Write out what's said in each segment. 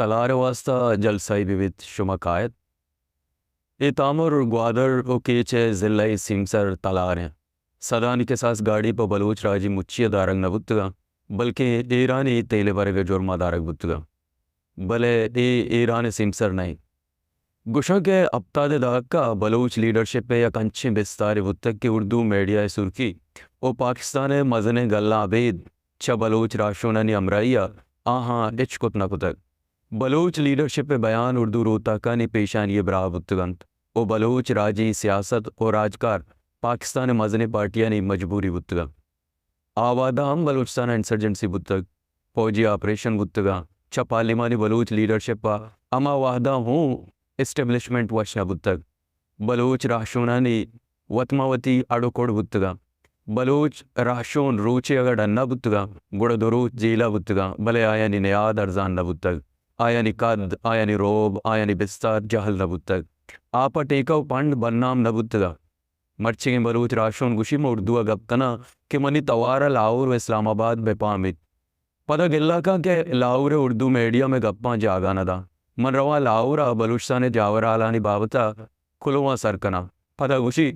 Talare vasta jalsai bivit shumakayet. Tamur Gwadar Okeche Zillai Simsar Talare. Sadani ke saas gaadi pa Baloch Raji Muchia Darang Nabuttuga. Balke Irani Tele Varega Jorma Darak Buttuga. Bale Irani Simsar nahi. گشا کے ابتاد داکا Baloch leadership پہ یا کنچے بستاری بتک کی Urdu media سرکی او پاکستان مزن گلہ عبید چا بلوچ راشونانی امرائیا آہاں اچ کتنا کتک Baloch leadership پہ بیان اردو روتاکانی پیشانی برا بتگنت او بلوچ راجی سیاست او راجکار پاکستان مزن پارٹیانی مجبوری بتگا آوادہ ہم بلوچستان انسرجنسی بتگ فوجی آپریشن بتگا چا پارلیمانی بلوچ لیڈرشپ پا اما واحدہ ہوں اسٹیبلشمنٹ وشنا بتگ بلوچ راشونانی وطماوتی اڑو کوڑ بتگا بلوچ راشون روچے اگر ڈننا بتگا گڑ دروچ جیلا بتگا بلے آیا نی نیاد ارزان نہ بتگ آیا نی قد آیا نی روب آیا نی بستار جہل نہ بتگ آپا ٹیکاو پنڈ بنام نہ بتگا مرچے بلوچ راشون گوشی میں اردو اگب کنا کہ منی توارا لاہور و اسلام آباد بے پامت پتہ گلہ کا کہ لاہور اردو میڈیا میں گپاں جاگا نہ دا من روا لاہورا بلوچستان جاور آلانی بابتا کلواں سرکنا پتہ گوشی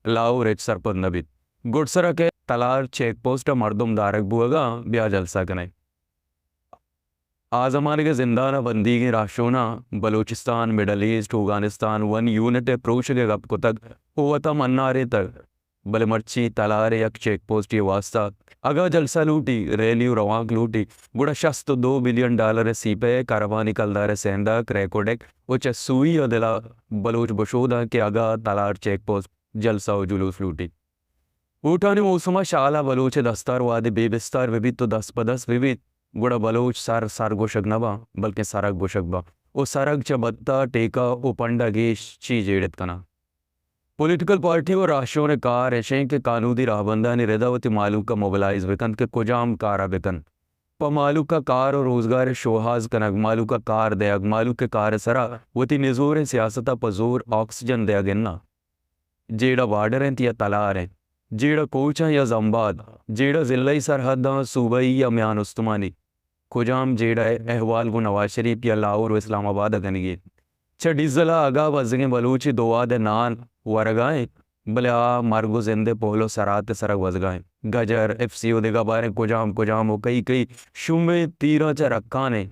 لاہور اچ سرپد نبیت گڑ سرہ کے تلار چیک پوسٹ مردم دارک بوگا بیا جلسہ کنے آزمانے کے زندانہ بندی کی راشونا Balochistan middle east Afghanistan one unit پروش کے گپ کو تک ہوتا منارے تک بلے مرچی تلار یک چیک پوسٹ یہ واسطہ اگا جلسہ لوٹی ریلیو روانک لوٹی گوڑا شخص تو $2 بلین سی پہ کاروانی کلدار سیندہ کریکوڈک وچہ سوئی دلا بلوچ بشودہ کے اگا تلار چیک پوسٹ جلسہ و جلوس لوٹی اوٹانی موسمہ شالا بلوچ دستار وادی بے بستار ویبیت تو دس پدس ویبیت گوڑا بلوچ سر گوشک نبا بلکہ سرک گوشک با او سرک چا بدتا ٹیکا او پنڈا گیش چی جیڑت کنا پولیٹیکل پارٹی و راشون کار ایشیں کہ قانودی راہ بندانی رداوتی مالوکا موبلائز بکن کہ کجام کارا بکن پا مالوکا کار و روزگار شوہاز کنگ مالوکا کار دیگ مالوکا کار سرا وتی نزور سیاستا پا زور آکسیجن دیا گننا جیڑا بارڈر ہیں یا تلار ہیں جیڑا کوچا یا زمباد جیڑا ضلعی سرحداں صوبائی یا میان استمانی کجام جیڑا احوال کو نواز شریف یا لاہور و اسلام آباد اگنگی چھ ڈیزلہ اگا وزگیں بلوچی دواد نان ورگائیں بلے مرگو زندے پولو سرات سرگ وزگائیں گجر ایف سی او دیگا باریں کجام ہو کئی شمیں تیرہ چا رکھانے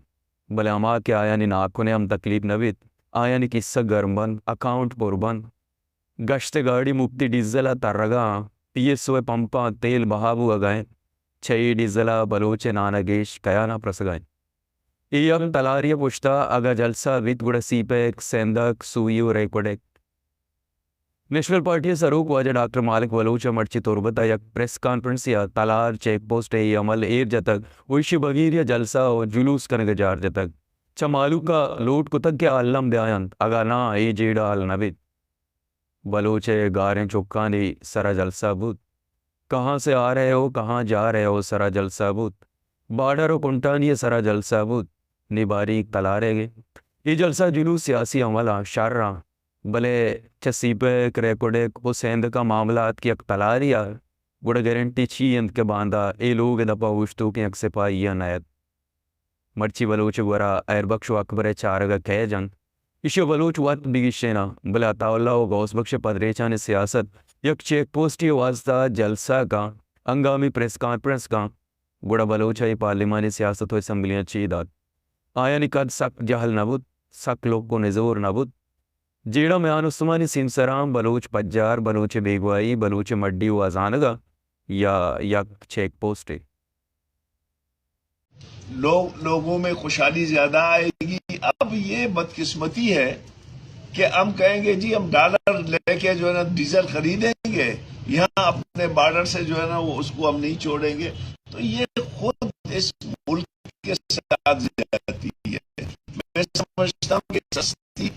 بلے اما کے آیا نی ناکھونے ہم تکلیف نویت آیا نی قصہ گرم بند اکاؤنٹ پر بند گشت گاڑی مفتی ڈیزلہ ترگا پی ایس او پمپا تیل بہابو اگائیں چھئی ڈیزلہ بلوچے نانگیش کیانا پرسگائیں یم تلاریہ پشتا اگا جلسہ ویت گڑا سی pack Saindak سوئیو Reko Diq national party سروک واجہ ڈاکٹر مالک بلوچ مرچی توربتا یک پریس کانفرنس یا تلار چیک پوسٹ ای عمل ایر جتک ویشی بغیر یا جلسہ و جلوس کنگ جار جتک چا مالو کا لوٹ کتک کے علم دے آیاں اگا نا ای جیڑا حل نبیت بلوچے گاریں چکانی سرا جلسہ بود کہاں سے آ رہے ہو کہاں جا رہے ہو سرا جلسہ بود بارڈر و کنٹانی سرا جلسہ بود نی باریک تلارے گے یہ جلسہ جلوس سیاسی عملہ شرع بلے چسی پہ کریکوڈک او سیند کا معاملات کی اک تلاریا گوڑا گارنٹی چھی اند کے باندھا اے لوگ دپا وشتو کی اک سپاہی نایت مرچی بلوچ گورا ایر بخش و اکبر چارگا کہے جنگ اشو بلوچ وقت بگشینا بلا تاولہ و غوث بخش پدریچان سیاست یک چیک پوسٹی واسطہ جلسہ کا انگامی پریس کانفرنس کا گوڑا بلوچائی پارلیمانی سیاست و اسمبلیاں چیدات آیا نکاد سک جہل نبود سک لوگ کو نزور نبود جیڑا میان عثمانی سینسرام بلوچ پجار بلوچ بیگوائی بلوچ مڈی و ازانگا یا یک چیک پوسٹے لوگوں میں خوشحالی زیادہ آئے گی. اب یہ بدقسمتی ہے کہ ہم کہیں گے جی ہم ڈالر لے کے جو ہے نا ڈیزل خریدیں گے یہاں اپنے بارڈر سے جو ہے نا وہ اس کو ہم نہیں چھوڑیں گے. تو یہ خود اس ملک کے ساتھ زیادتی ہے. میں سمجھتا ہوں کہ سستی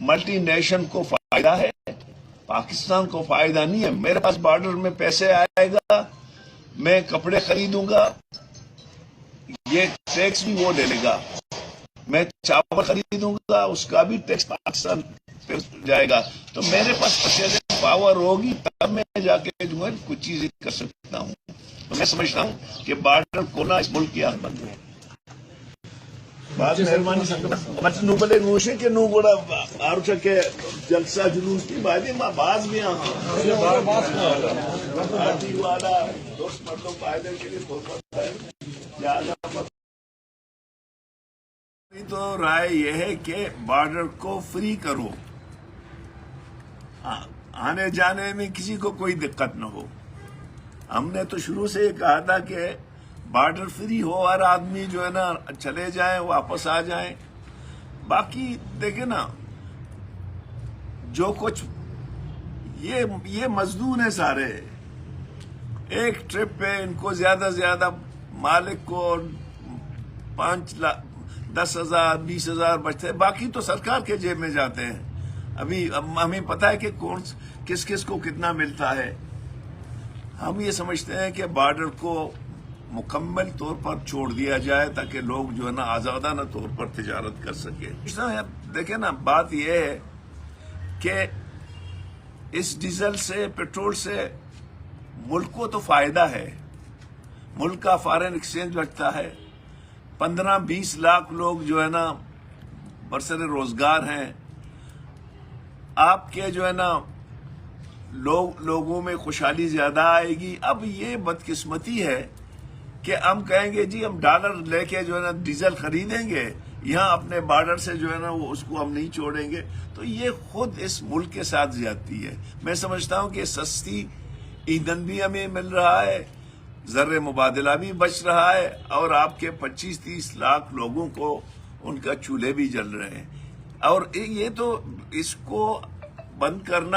ملٹی نیشن کو فائدہ ہے, پاکستان کو فائدہ نہیں ہے. میرے پاس بارڈر میں پیسے آئے گا, میں کپڑے خریدوں گا, یہ ٹیکس بھی وہ لے لے گا, میں چاول خریدوں گا اس کا بھی ٹیکس پاکستان پہ جائے گا. تو میرے پاس پرچیزنگ پاور ہوگی تب میں جا کے جو ہے کچھ چیزیں کر سکتا ہوں. تو میں سمجھتا ہوں کہ بارڈر کھولنا اس ملک کی آمد ہے. بات مہربانی مت نو بلے نوشے کے نو گوڑا آروچا کے جلسہ جلوس کی باتیں ماں باز بھی پارٹی والا دوست مردوں فائدے کے لیے فرصت ہے. تو رائے یہ ہے کہ بارڈر کو فری کرو, آنے جانے میں کسی کو کوئی دقت نہ ہو. ہم نے تو شروع سے یہ کہا تھا کہ بارڈر فری ہو, ہر آدمی جو ہے نا چلے جائیں واپس آ جائیں. باقی دیکھیں نا جو کچھ یہ مزدور ہیں سارے, ایک ٹرپ پہ ان کو زیادہ سے زیادہ مالک کو 10,000 20,000 بچتے ہیں, باقی تو سرکار کے جیب میں جاتے ہیں. ابھی ہمیں پتہ ہے کہ کس کس کو کتنا ملتا ہے. ہم یہ سمجھتے ہیں کہ بارڈر کو مکمل طور پر چھوڑ دیا جائے تاکہ لوگ جو ہے نا آزادانہ طور پر تجارت کر سکے. دیکھیں نا بات یہ ہے کہ اس ڈیزل سے پٹرول سے ملک کو تو فائدہ ہے, ملک کا فارن ایکسچینج بڑھتا ہے, 15-20 لاکھ لوگ جو ہے نا برسر روزگار ہیں. آپ کے جو ہے نا لوگوں میں خوشحالی زیادہ آئے گی. اب یہ بدقسمتی ہے کہ ہم کہیں گے جی ہم ڈالر لے کے جو ہے نا ڈیزل خریدیں گے, یہاں اپنے بارڈر سے جو ہے نا وہ اس کو ہم نہیں چھوڑیں گے. تو یہ خود اس ملک کے ساتھ زیادتی ہے. میں سمجھتا ہوں کہ سستی ایندھن بھی ہمیں مل رہا ہے, زر مبادلہ بھی بچ رہا ہے, اور آپ کے 25-30 لاکھ لوگوں کو ان کا چولہے بھی جل رہے ہیں. اور یہ تو اس کو بند کرنا